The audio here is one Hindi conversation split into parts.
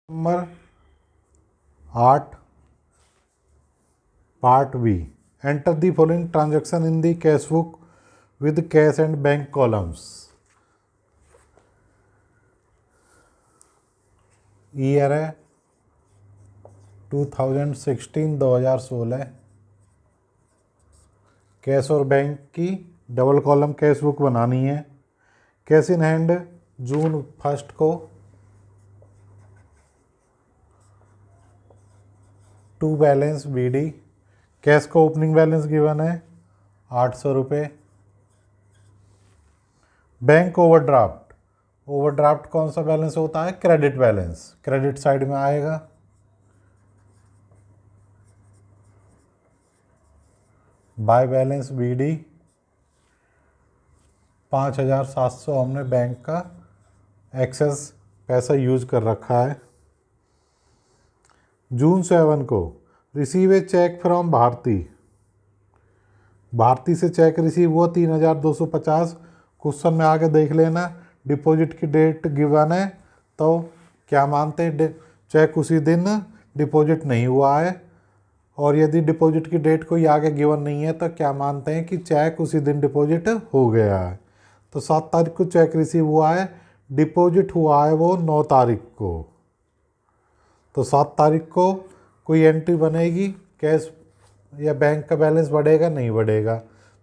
Number 8 part B. Enter the following transaction in the cash book with cash and bank columns. Year है 2016। कैश और बैंक की डबल कॉलम कैश बुक बनानी है। कैश इन हैंड जून 1 को टू बैलेंस बीडी। कैश का ओपनिंग बैलेंस गिवन है 800 रुपये। Bank overdraft. ओवरड्राफ्ट कौन सा बैलेंस होता है? क्रेडिट बैलेंस, क्रेडिट साइड में आएगा। बाय बैलेंस बीडी 5700 हमने बैंक का एक्सेस पैसा यूज कर रखा है। जून 7 को receive a cheque from Bharti. Bharti से चेक रिसीव हुआ 3250। क्वेश्चन में आगे देख लेना, डिपॉजिट की डेट गिवन है तो क्या मानते हैं? चेक उसी दिन डिपॉजिट नहीं हुआ है। और यदि डिपॉजिट की डेट कोई आगे गिवन नहीं है तो क्या मानते हैं कि चेक उसी दिन डिपॉजिट हो गया है। तो 7 तारीख को चेक रिसीव हुआ है, डिपॉजिट हुआ है वो 9 तारीख को। तो 7 तारीख को कोई एंट्री बनेगी, कैश या बैंक का बैलेंस बढ़ेगा? नहीं बढ़ेगा।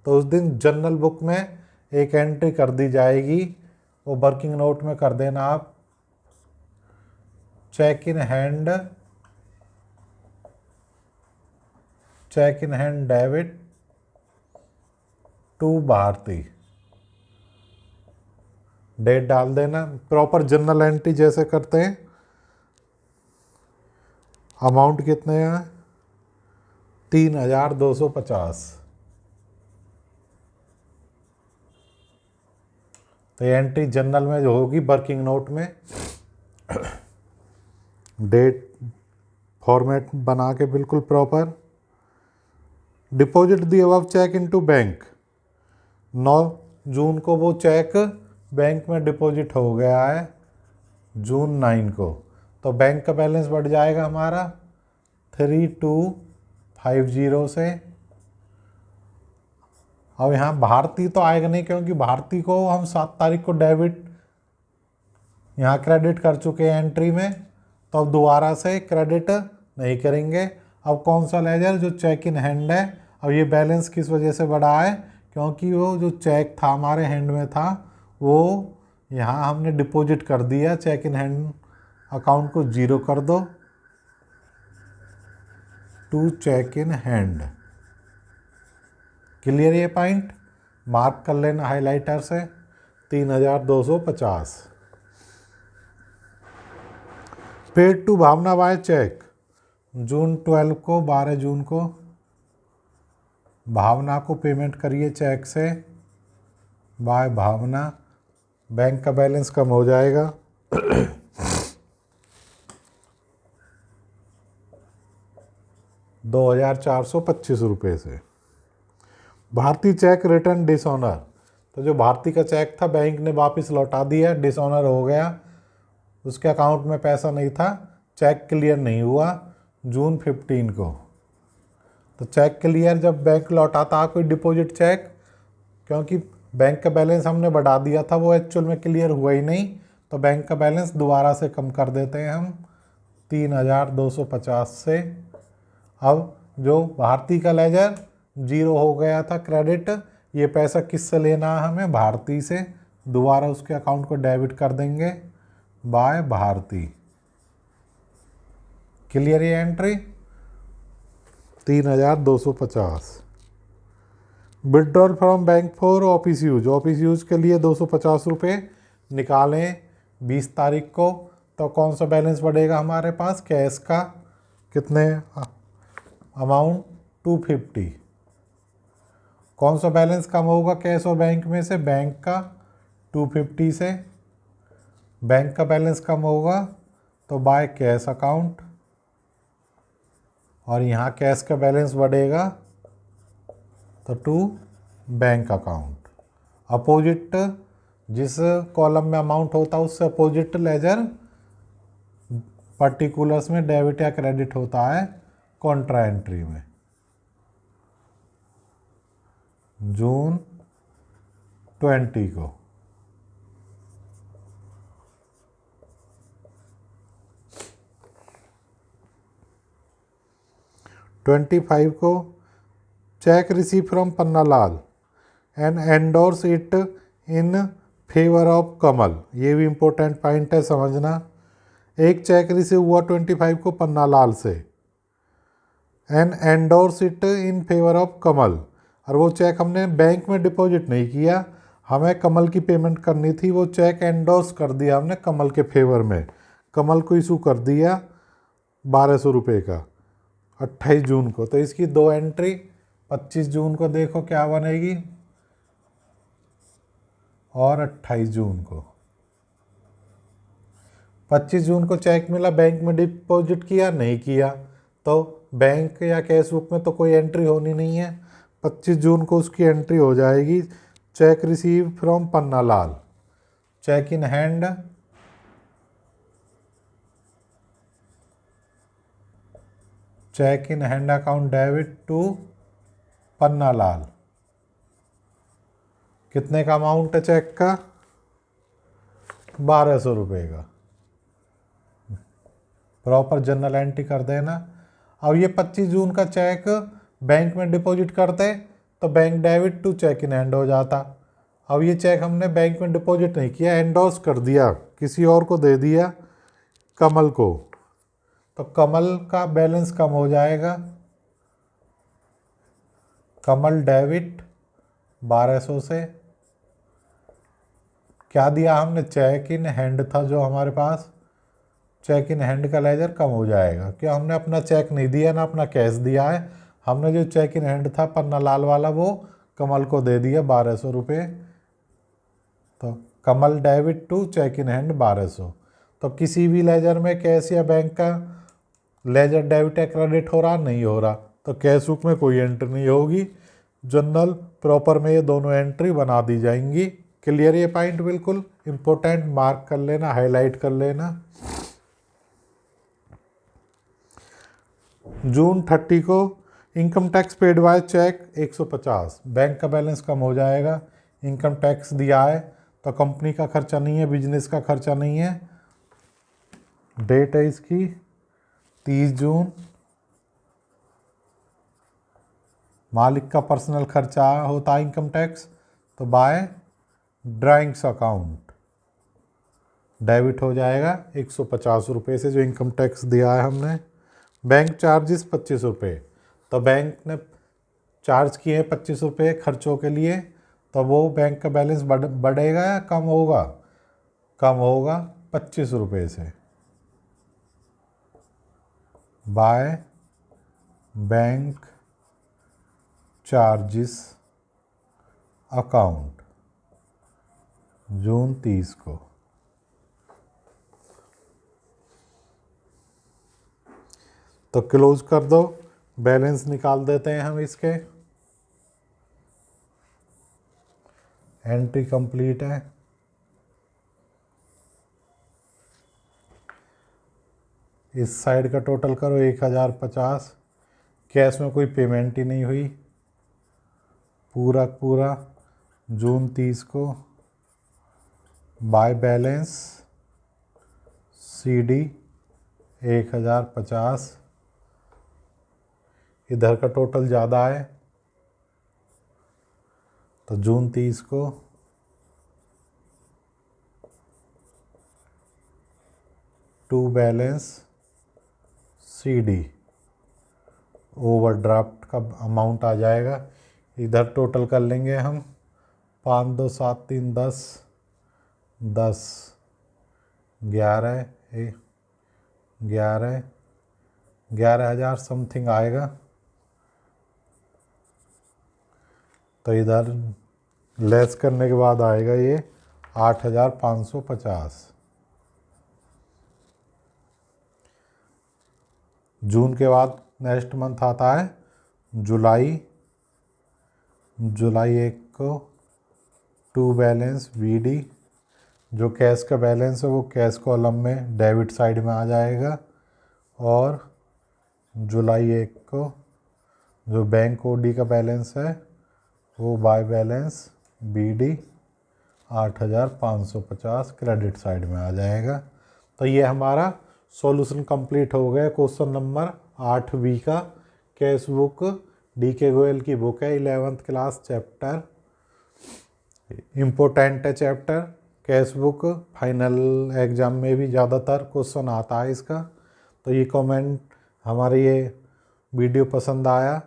तो उस दिन जनरल बुक में एक एंट्री कर दी जाएगी, वो वर्किंग नोट में कर देना आप, cheque in hand debit to Bharti. Date डाल देना, प्रॉपर जनरल एंट्री जैसे करते हैं। अमाउंट कितने हैं? 3250। तो एंट्री जनरल में जो होगी वर्किंग नोट में डेट फॉर्मेट बना के बिल्कुल proper. Deposit the above cheque into bank. 9 June को वो चेक बैंक में डिपॉजिट हो गया है, जून 9 को। तो बैंक का बैलेंस बढ़ जाएगा हमारा 3250 से। अब यहाँ भारती तो आएगा नहीं, क्योंकि भारती को हम 7 तारीख को डेबिट यहाँ क्रेडिट कर चुके हैं एंट्री में, तो अब दोबारा से क्रेडिट नहीं करेंगे। अब कौन सा लेजर? जो चेक इन हैंड है। अब ये बैलेंस किस वजह से बढ़ा है? क्योंकि वो जो चेक था हमारे हैंड में था वो यहाँ हमने डिपॉजिट कर दिया। चेक इन हैंड अकाउंट को 0 कर दो, to cheque in hand. Clear ये पॉइंट? मार्क कर लेना हाइलाइटर से। 3250। Paid to Bhavna by cheque. June 12 को, 12 जून को भावना को पेमेंट करिए चेक से, बाय भावना। बैंक का बैलेंस कम हो जाएगा 2425 रुपये से। Bharti cheque return dishonour. तो जो भारती का चेक था बैंक ने वापस लौटा दिया, डिसऑनर हो गया, उसके अकाउंट में पैसा नहीं था, चेक क्लियर नहीं हुआ जून 15 को। तो चेक क्लियर जब बैंक लौटाता कोई डिपॉजिट चेक, क्योंकि बैंक का बैलेंस हमने बढ़ा दिया था, वो एक्चुअल में क्लियर हुआ ही नहीं, तो बैंक का बैलेंस दोबारा से कम कर देते हैं हम 3250 से। अब जो भारती का लेजर 0 हो गया था क्रेडिट, ये पैसा किससे लेना है हमें? भारती से। दोबारा उसके अकाउंट को डेबिट कर देंगे बाय भारती। क्लियर ये entry? 3250। Withdrawal from bank for office use. Office use के लिए 250 रुपये निकालें 20 तारीख को। तो कौन सा बैलेंस बढ़ेगा हमारे पास? कैश का कितने अमाउंट? 250। कौन सा बैलेंस कम होगा कैश और बैंक में से? बैंक का 250 से। बैंक का बैलेंस कम होगा तो बाय कैश अकाउंट, और यहाँ कैश का बैलेंस बढ़ेगा तो टू बैंक अकाउंट। अपोजिट जिस कॉलम में अमाउंट होता है उससे अपोजिट लेजर पर्टिकुलर्स में डेबिट या क्रेडिट होता है कॉन्ट्रा एंट्री में। जून 20 को। ट्वेंटी फाइव को cheque receive from Pannalal and endorse it in favour of Kamal. ये भी इम्पोर्टेंट पॉइंट है समझना। एक चेक रिसीव हुआ 25 को पन्नालाल से and endorse it in favour of Kamal, और वो चेक हमने बैंक में डिपॉजिट नहीं किया, हमें कमल की पेमेंट करनी थी। वो चेक एंडोर्स कर दिया हमने कमल के फेवर में, कमल को इशू कर दिया 1200 रुपये का 28 जून को। तो इसकी दो एंट्री 25 जून को देखो क्या बनेगी और 28 जून को। 25 जून को चेक मिला, बैंक में डिपॉजिट किया नहीं किया, तो बैंक या कैश बुक में तो कोई एंट्री होनी नहीं है। 25 जून को उसकी एंट्री हो जाएगी cheque receive from Pannalal, cheque in hand account debit to Pannalal. कितने का अमाउंट है चेक का? 1200 रुपये का। प्रॉपर जनरल एंट्री कर देना। अब ये 25 जून का चेक बैंक में डिपॉजिट करते तो bank debit to cheque in hand हो जाता। अब ये चेक हमने बैंक में डिपॉजिट नहीं किया, एंडोर्स कर दिया, किसी और को दे दिया, कमल को, तो कमल का बैलेंस कम हो जाएगा। कमल डेबिट 1200 से, क्या दिया हमने? चेक इन हैंड था जो हमारे पास, चेक इन हैंड का लेजर कम हो जाएगा। क्या हमने अपना चेक नहीं दिया ना अपना कैश दिया है, हमने जो चेक इन हैंड था पन्नालाल वाला वो कमल को दे दिया 1200 रुपये। तो Kamal debit to cheque in hand 1200। तो किसी भी लेजर में कैश या बैंक का लेजर डेबिट या क्रेडिट हो रहा नहीं हो रहा, तो कैश बुक में कोई एंट्री नहीं होगी, जनरल प्रॉपर में ये दोनों एंट्री बना दी जाएंगी। क्लियर ये पॉइंट? बिल्कुल इम्पोर्टेंट, मार्क कर लेना, हाईलाइट कर लेना। जून 30 को income tax paid by cheque 150, bank का बैलेंस कम हो जाएगा। इनकम टैक्स दिया है तो कंपनी का खर्चा नहीं है, बिजनेस का खर्चा नहीं है। डेट है इसकी 30 जून। मालिक का पर्सनल खर्चा होता है इनकम टैक्स, तो बाय ड्राइंग्स अकाउंट डेबिट हो जाएगा 150 रुपये से, जो इनकम टैक्स दिया है हमने। बैंक चार्जेस 25 रुपये, तो बैंक ने चार्ज किए हैं 25 रुपये खर्चों के लिए, तो वो बैंक का बैलेंस बढ़ेगा या कम होगा? कम होगा 25 रुपये से, बाय बैंक चार्जेस अकाउंट जून 30 को। तो क्लोज कर दो, बैलेंस निकाल देते हैं हम इसके। एंट्री कंप्लीट है। इस साइड का टोटल करो 1050। कैश में कोई पेमेंट ही नहीं हुई, पूरा पूरा जून 30 को बाय बैलेंस CD 1050। इधर का टोटल ज़्यादा है, तो जून 30 को टू बैलेंस CD ओवरड्राफ्ट का अमाउंट आ जाएगा। इधर टोटल कर लेंगे हम 5 2 7 3 10 10 11 11,000 समथिंग आएगा। तो इधर लेस करने के बाद आएगा ये 8,550। जून के बाद नेक्स्ट मंथ आता है जुलाई। जुलाई 1 को टू बैलेंस BD, जो कैश का बैलेंस है वो कैश कॉलम में डेबिट साइड में आ जाएगा। और जुलाई 1 को जो बैंक ओडी का बैलेंस है वो by balance BD 8,550 credit side में आ जाएगा। तो ये हमारा सॉल्यूशन कंप्लीट हो गया क्वेश्चन नंबर 8B का। कैश बुक DK गोयल की बुक है, 11th क्लास चैप्टर, इम्पोर्टेंट है chapter. Cash book final exam में भी ज़्यादातर क्वेश्चन आता है इसका। तो ये कमेंट हमारे ये वीडियो पसंद आया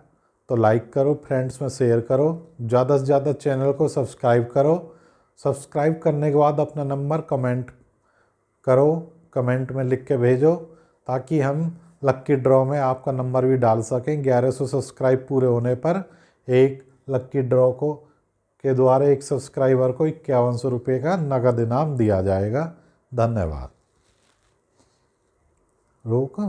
तो लाइक करो, फ्रेंड्स में शेयर करो, ज़्यादा से ज़्यादा चैनल को सब्सक्राइब करो। सब्सक्राइब करने के बाद अपना नंबर कमेंट करो, कमेंट में लिख के भेजो ताकि हम लक्की ड्रॉ में आपका नंबर भी डाल सकें। 1100 सब्सक्राइब पूरे होने पर एक लक्की ड्रॉ के द्वारा एक सब्सक्राइबर को 5100 रुपये का नगद इनाम दिया जाएगा। धन्यवाद। रोका।